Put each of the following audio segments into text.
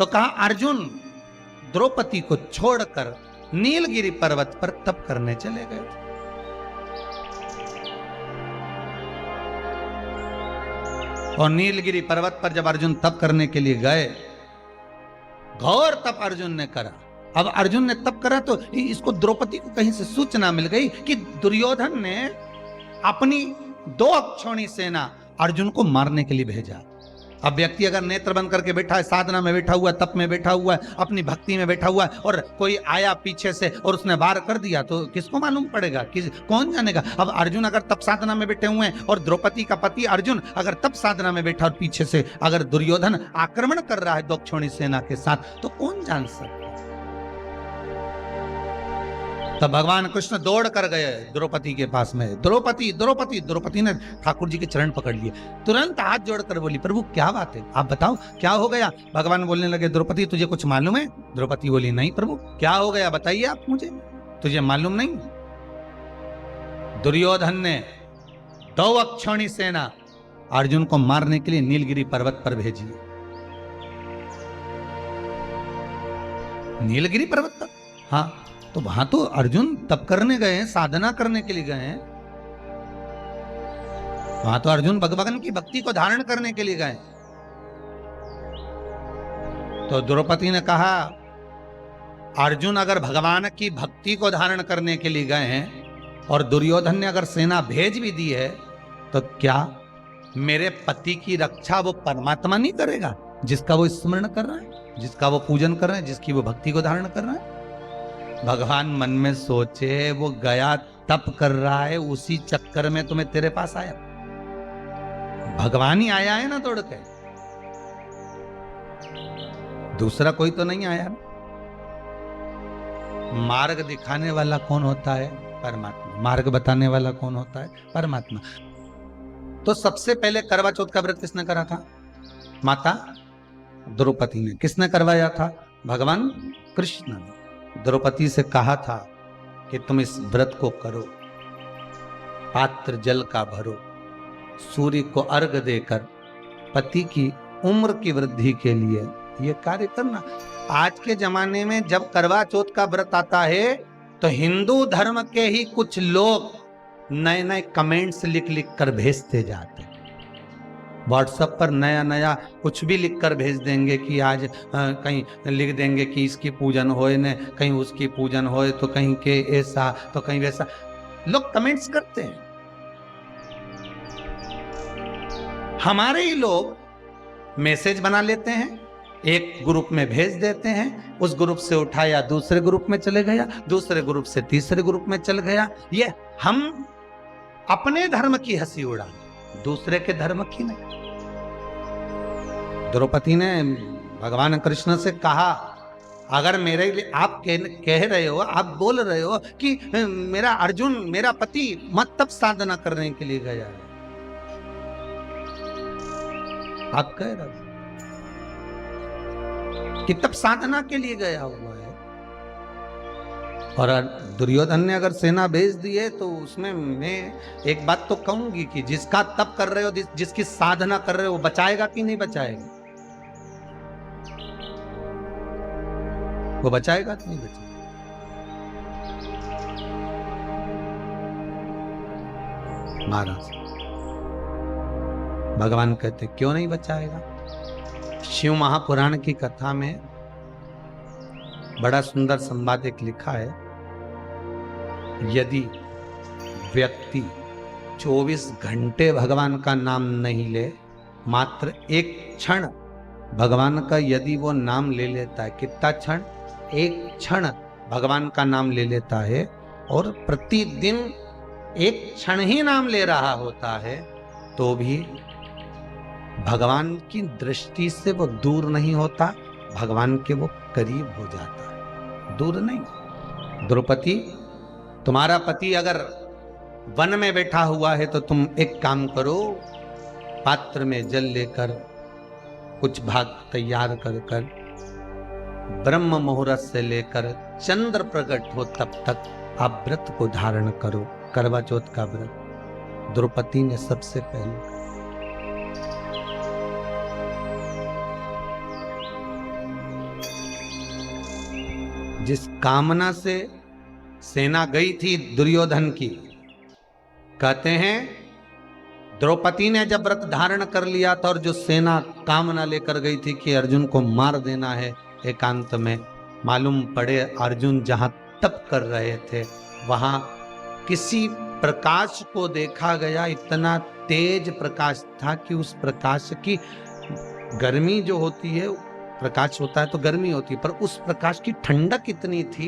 तो कहा अर्जुन द्रौपदी को छोड़कर नीलगिरी पर्वत पर तप करने चले गए थे। और नीलगिरी पर्वत पर जब अर्जुन तप करने के लिए गए, घोर तप अर्जुन ने करा। अब अर्जुन ने तप करा तो इसको द्रौपदी को कहीं से सूचना मिल गई कि दुर्योधन ने अपनी 2 अक्षौणी सेना अर्जुन को मारने के लिए भेजा। अब व्यक्ति अगर नेत्र बंद करके बैठा है, साधना में बैठा हुआ है, तप में बैठा हुआ है, अपनी भक्ति में बैठा हुआ है, और कोई आया पीछे से और उसने वार कर दिया तो किसको मालूम पड़ेगा, कौन जानेगा। अब अर्जुन अगर तप साधना में बैठे हुए हैं और द्रौपदी का पति अर्जुन अगर तप साधना में बैठा और पीछे से अगर दुर्योधन आक्रमण कर रहा है 2 अक्षौणी सेना के साथ, तो कौन जान सकता। तब भगवान कृष्ण दौड़ कर गए द्रौपदी के पास में। द्रौपदी द्रौपदी द्रौपदी ने ठाकुर जी के चरण पकड़ लिए, तुरंत हाथ जोड़कर बोली, प्रभु क्या बात है, आप बताओ क्या हो गया। भगवान बोलने लगे, द्रौपदी तुझे कुछ मालूम है। द्रौपदी बोली, नहीं प्रभु, क्या हो गया बताइए आप मुझे, तुझे मालूम नहीं। दुर्योधन ने 2 अक्षौणी सेना अर्जुन को मारने के लिए नीलगिरी पर्वत पर भेजी। नीलगिरी पर्वत पर, हाँ, तो वहां तो अर्जुन तप करने गए हैं, साधना करने के लिए गए हैं। वहां तो अर्जुन भगवान की भक्ति को धारण करने के लिए गए। तो द्रौपदी ने कहा, अर्जुन अगर भगवान की भक्ति को धारण करने के लिए गए हैं और दुर्योधन ने अगर सेना भेज भी दी है, तो क्या मेरे पति की रक्षा वो परमात्मा नहीं करेगा, जिसका वो स्मरण कर रहा है, जिसका वो पूजन कर रहे हैं, जिसकी वो भक्ति को धारण कर रहा है। भगवान मन में सोचे, वो गया तप कर रहा है, उसी चक्कर में तुम्हें तेरे पास आया। भगवान ही आया है ना दौड़ के, दूसरा कोई तो नहीं आया। मार्ग दिखाने वाला कौन होता है? परमात्मा। मार्ग बताने वाला कौन होता है? परमात्मा। तो सबसे पहले करवा चौथ का व्रत किसने करा था? माता द्रौपदी ने। किसने करवाया था? भगवान कृष्ण ने। द्रौपदी से कहा था कि तुम इस व्रत को करो, पात्र जल का भरो, सूर्य को अर्घ देकर पति की उम्र की वृद्धि के लिए ये कार्य करना। आज के जमाने में जब करवा चौथ का व्रत आता है तो हिंदू धर्म के ही कुछ लोग नए नए कमेंट्स लिख लिख कर भेजते जाते हैं। व्हाट्सएप पर नया नया कुछ भी लिख कर भेज देंगे कि आज कहीं लिख देंगे कि इसकी पूजन होए ने, कहीं उसकी पूजन होए, तो कहीं के ऐसा तो कहीं वैसा, लोग कमेंट्स करते हैं। हमारे ही लोग मैसेज बना लेते हैं, एक ग्रुप में भेज देते हैं, उस ग्रुप से उठाया दूसरे ग्रुप में चले गया, दूसरे ग्रुप से तीसरे ग्रुप में चल गया। ये हम अपने धर्म की हंसी उड़ा, दूसरे के धर्म की नहीं। द्रौपदी ने भगवान कृष्ण से कहा, अगर मेरे लिए आप कह रहे हो, आप बोल रहे हो कि मेरा अर्जुन, मेरा पति मत तप साधना करने के लिए गया है, आप कह रहे हो कि तप साधना के लिए गया हुआ है, और दुर्योधन ने अगर सेना भेज दी है, तो उसमें मैं एक बात तो कहूंगी कि जिसका तप कर रहे हो, जिसकी साधना कर रहे हो, वो बचाएगा कि नहीं बचाएगा? वो बचाएगा कि नहीं बचाएगा? महाराज भगवान कहते क्यों नहीं बचाएगा? शिव महापुराण की कथा में बड़ा सुंदर संवाद एक लिखा है, यदि व्यक्ति 24 घंटे भगवान का नाम नहीं ले, मात्र एक क्षण भगवान का यदि वो नाम ले लेता है, कितना क्षण? एक क्षण भगवान का नाम ले लेता है, और प्रतिदिन एक क्षण ही नाम ले रहा होता है, तो भी भगवान की दृष्टि से वो दूर नहीं होता, भगवान के वो करीब हो जाता है, दूर नहीं। द्रौपदी, तुम्हारा पति अगर वन में बैठा हुआ है तो तुम एक काम करो, पात्र में जल लेकर कुछ भाग तैयार कर कर ब्रह्म मुहूर्त से लेकर चंद्र प्रकट हो तब तक आप व्रत को धारण करो, करवा चौथ का व्रत। द्रौपदी ने सबसे पहले जिस कामना से सेना गई थी दुर्योधन की, कहते हैं द्रौपदी ने जब व्रत धारण कर लिया था और जो सेना कामना लेकर गई थी कि अर्जुन को मार देना है एकांत में, मालूम पड़े अर्जुन जहां तप कर रहे थे वहां किसी प्रकाश को देखा गया, इतना तेज प्रकाश था कि उस प्रकाश की गर्मी जो होती है, प्रकाश होता है तो गर्मी होती है, पर उस प्रकाश की ठंडक इतनी थी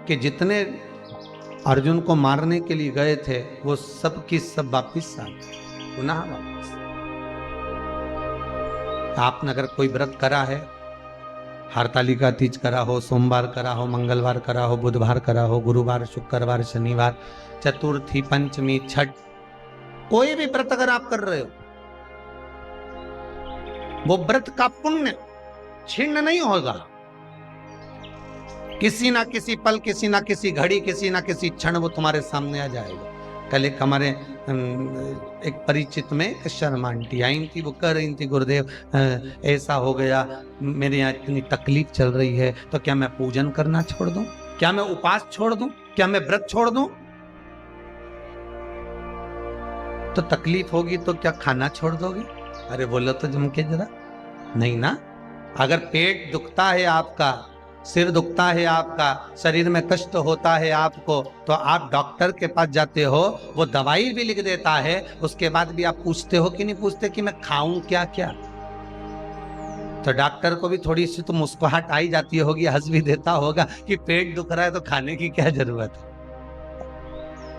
कि जितने अर्जुन को मारने के लिए गए थे वो सब की सब वापिस आ गए, पुनः वापिस। आपने अगर कोई व्रत करा है, हरतालिका तीज करा हो, सोमवार करा हो, मंगलवार करा हो, बुधवार करा हो, गुरुवार, शुक्रवार, शनिवार, चतुर्थी, पंचमी, छठ, कोई भी व्रत अगर आप कर रहे हो, वो व्रत का पुण्य छिन्न नहीं होगा। किसी ना किसी पल, किसी ना किसी घड़ी, किसी ना किसी क्षण वो तुम्हारे सामने आ जाएगा। कल एक हमारे एक परिचित में एक शर्मा आंटी आई थी, वो कह रही थी गुरुदेव ऐसा हो गया, मेरे यहाँ इतनी तकलीफ चल रही है, तो क्या मैं पूजन करना छोड़ दूं, क्या मैं उपास छोड़ दूं, क्या मैं व्रत छोड़ दूं? तो तकलीफ होगी तो क्या खाना छोड़ दोगे? अरे बोलो तो जम के जरा, नहीं ना। अगर पेट दुखता है आपका, सिर दुखता है आपका, शरीर में कष्ट होता है आपको, तो आप डॉक्टर के पास जाते हो, वो दवाई भी लिख देता है, उसके बाद भी आप पूछते हो कि नहीं पूछते कि मैं खाऊं क्या क्या? तो डॉक्टर को भी थोड़ी सी तो मुस्कुराहट आई जाती होगी, हंस भी देता होगा कि पेट दुख रहा है तो खाने की क्या जरूरत है,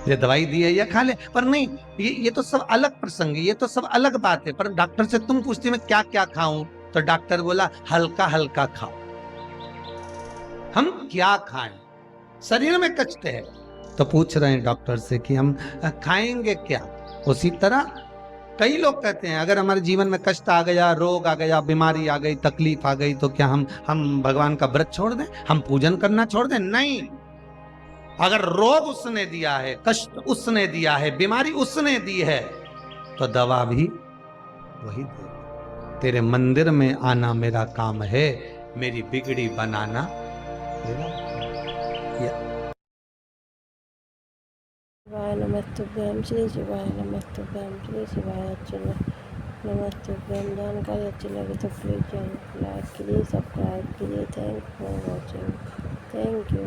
ये दवाई दी है या खा ले। पर नहीं, ये तो सब अलग प्रसंग है, ये तो सब अलग बात है। पर डॉक्टर से तुम पूछते मैं क्या क्या खाऊं, तो डॉक्टर बोला हल्का हल्का खाओ। हम क्या खाएं? शरीर में कष्ट है तो पूछ रहे हैं डॉक्टर से कि हम खाएंगे क्या। उसी तरह कई लोग कहते हैं अगर हमारे जीवन में कष्ट आ गया, रोग आ गया, बीमारी आ गई, तकलीफ आ गई, तो क्या हम भगवान का व्रत छोड़ दें, हम पूजन करना छोड़ दें? नहीं। अगर रोग उसने दिया है, कष्ट उसने दिया है, बीमारी उसने दी है, तो दवा भी वही दे। तेरे मंदिर में आना मेरा काम है, मेरी बिगड़ी बनाना तेरा। शिवाय नमस्तुभ्यं श्री शिवाय नमस्तुभ्यं श्री शिवाय अर्चना नमस्तुभ्यं। जानकारी अच्छी लगी तो प्लीज़ चैनल को लाइक कीजिए, सब्सक्राइब कीजिए। Thank for watching. Thank you.